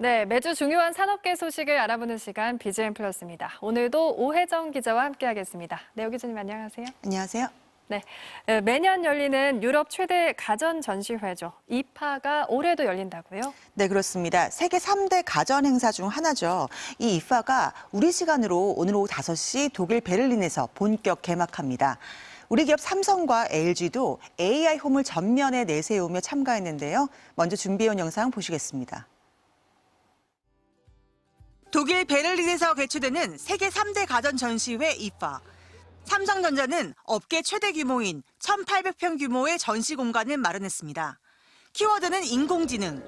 네, 매주 중요한 산업계 소식을 알아보는 시간 BGM 플러스입니다. 오늘도 오혜정 기자와 함께하겠습니다. 네, 오 기자님 안녕하세요. 안녕하세요. 네, 매년 열리는 유럽 최대 가전 전시회죠. 이파가 올해도 열린다고요? 네, 그렇습니다. 세계 3대 가전 행사 중 하나죠. 이 이파가 우리 시간으로 오늘 오후 5시 독일 베를린에서 본격 개막합니다. 우리 기업 삼성과 LG도 AI 홈을 전면에 내세우며 참가했는데요. 먼저 준비해온 영상 보시겠습니다. 독일 베를린에서 개최되는 세계 3대 가전 전시회 이파. 삼성전자는 업계 최대 규모인 1,800평 규모의 전시 공간을 마련했습니다. 키워드는 인공지능.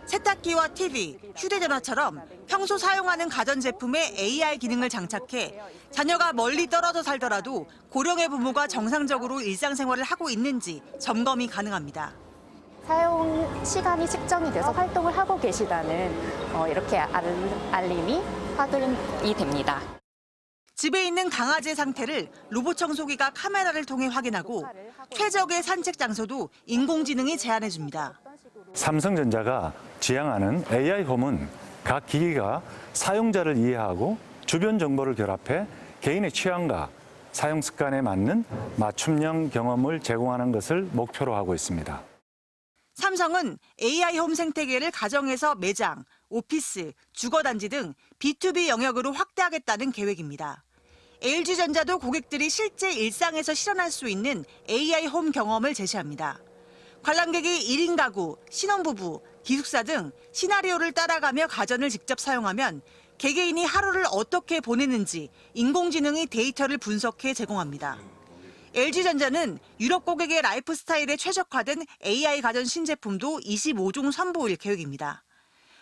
세탁기와 TV, 휴대전화처럼 평소 사용하는 가전제품에 AI 기능을 장착해 자녀가 멀리 떨어져 살더라도 고령의 부모가 정상적으로 일상생활을 하고 있는지 점검이 가능합니다. 사용 시간이 측정이 돼서 활동을 하고 계시다는 이렇게 알림이 확인이 됩니다. 집에 있는 강아지의 상태를 로봇 청소기가 카메라를 통해 확인하고 최적의 산책 장소도 인공지능이 제안해줍니다. 삼성전자가 지향하는 AI홈은 각 기기가 사용자를 이해하고 주변 정보를 결합해 개인의 취향과 사용 습관에 맞는 맞춤형 경험을 제공하는 것을 목표로 하고 있습니다. 삼성은 AI홈 생태계를 가정에서 매장, 오피스, 주거단지 등 B2B 영역으로 확대하겠다는 계획입니다. LG전자도 고객들이 실제 일상에서 실현할 수 있는 AI홈 경험을 제시합니다. 관람객이 1인 가구, 신혼부부, 기숙사 등 시나리오를 따라가며 가전을 직접 사용하면 개개인이 하루를 어떻게 보내는지 인공지능이 데이터를 분석해 제공합니다. LG전자는 유럽 고객의 라이프 스타일에 최적화된 AI 가전 신제품도 25종 선보일 계획입니다.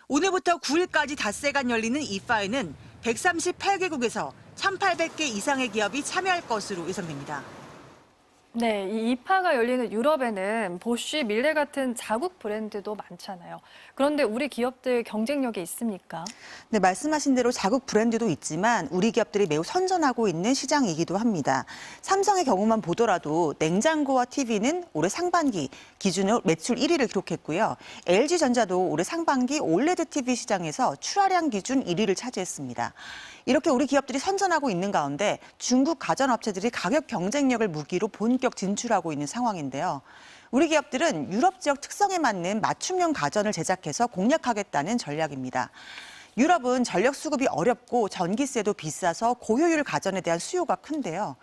오늘부터 9일까지 닷새간 열리는 이파에는 138개국에서 1,800개 이상의 기업이 참여할 것으로 예상됩니다. 네, 이 이파가 열리는 유럽에는 보쉬, 밀레 같은 자국 브랜드도 많잖아요. 그런데 우리 기업들 경쟁력이 있습니까? 네, 말씀하신 대로 자국 브랜드도 있지만 우리 기업들이 매우 선전하고 있는 시장이기도 합니다. 삼성의 경우만 보더라도 냉장고와 TV는 올해 상반기 기준으로 매출 1위를 기록했고요. LG전자도 올해 상반기 올레드 TV 시장에서 출하량 기준 1위를 차지했습니다. 이렇게 우리 기업들이 선전하고 있는 가운데 중국 가전업체들이 가격 경쟁력을 무기로 본격 진출하고 있는 상황인데요. 우리 기업들은 유럽 지역 특성에 맞는 맞춤형 가전을 제작해서 공략하겠다는 전략입니다. 유럽은 전력 수급이 어렵고 전기세도 비싸서 고효율 가전에 대한 수요가 큰데요.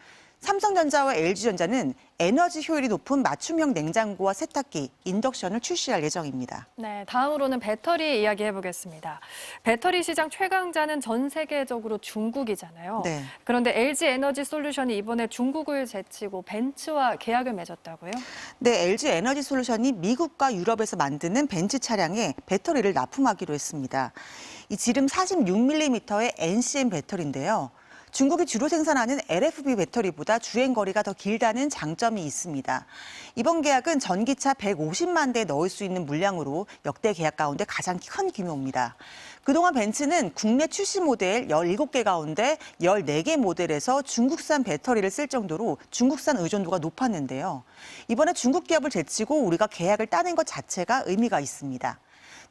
삼성전자와 LG전자는 에너지 효율이 높은 맞춤형 냉장고와 세탁기, 인덕션을 출시할 예정입니다. 네, 다음으로는 배터리 이야기해 보겠습니다. 배터리 시장 최강자는 전 세계적으로 중국이잖아요. 네. 그런데 LG 에너지 솔루션이 이번에 중국을 제치고 벤츠와 계약을 맺었다고요? 네, LG 에너지 솔루션이 미국과 유럽에서 만드는 벤츠 차량에 배터리를 납품하기로 했습니다. 이 지름 46mm의 NCM 배터리인데요. 중국이 주로 생산하는 LFP 배터리보다 주행 거리가 더 길다는 장점이 있습니다. 이번 계약은 전기차 150만 대에 넣을 수 있는 물량으로 역대 계약 가운데 가장 큰 규모입니다. 그동안 벤츠는 국내 출시 모델 17개 가운데 14개 모델에서 중국산 배터리를 쓸 정도로 중국산 의존도가 높았는데요. 이번에 중국 기업을 제치고 우리가 계약을 따낸 것 자체가 의미가 있습니다.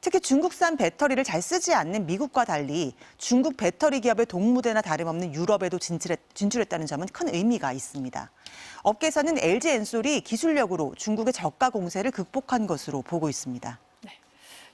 특히 중국산 배터리를 잘 쓰지 않는 미국과 달리 중국 배터리 기업의 동무대나 다름없는 유럽에도 진출했다는 점은 큰 의미가 있습니다. 업계에서는 LG 엔솔이 기술력으로 중국의 저가 공세를 극복한 것으로 보고 있습니다.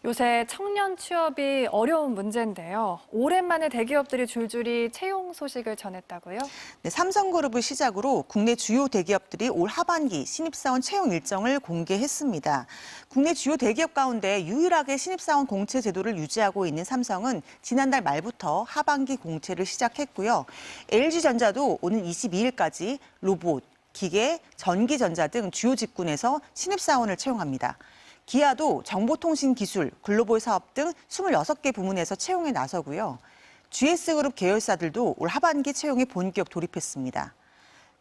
요새 청년 취업이 어려운 문제인데요. 오랜만에 대기업들이 줄줄이 채용 소식을 전했다고요? 네, 삼성그룹을 시작으로 국내 주요 대기업들이 올 하반기 신입사원 채용 일정을 공개했습니다. 국내 주요 대기업 가운데 유일하게 신입사원 공채 제도를 유지하고 있는 삼성은 지난달 말부터 하반기 공채를 시작했고요. LG전자도 오는 22일까지 로봇, 기계, 전기전자 등 주요 직군에서 신입사원을 채용합니다. 기아도 정보통신기술, 글로벌 사업 등 26개 부문에서 채용에 나서고요. GS그룹 계열사들도 올 하반기 채용에 본격 돌입했습니다.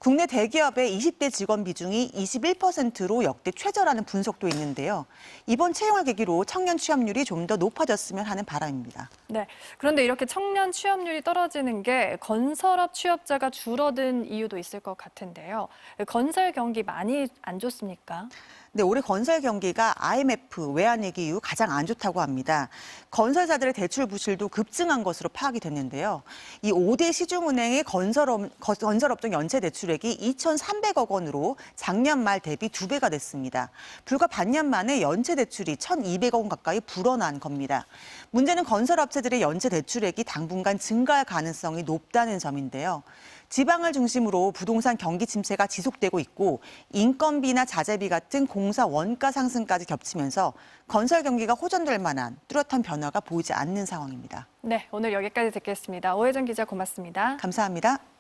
국내 대기업의 20대 직원 비중이 21%로 역대 최저라는 분석도 있는데요. 이번 채용을 계기로 청년 취업률이 좀 더 높아졌으면 하는 바람입니다. 네. 그런데 이렇게 청년 취업률이 떨어지는 게 건설업 취업자가 줄어든 이유도 있을 것 같은데요. 건설 경기 많이 안 좋습니까? 네, 올해 건설 경기가 IMF 외환위기 이후 가장 안 좋다고 합니다. 건설사들의 대출 부실도 급증한 것으로 파악이 됐는데요. 이 5대 시중은행의 건설업종 연체 대출액이 2,300억 원으로 작년 말 대비 2배가 됐습니다. 불과 반년 만에 연체 대출이 1,200억 원 가까이 불어난 겁니다. 문제는 건설업체들의 연체 대출액이 당분간 증가할 가능성이 높다는 점인데요. 지방을 중심으로 부동산 경기 침체가 지속되고 있고 인건비나 자재비 같은 공사 원가 상승까지 겹치면서 건설 경기가 호전될 만한 뚜렷한 변화가 보이지 않는 상황입니다. 네, 오늘 여기까지 듣겠습니다. 오혜정 기자 고맙습니다. 감사합니다.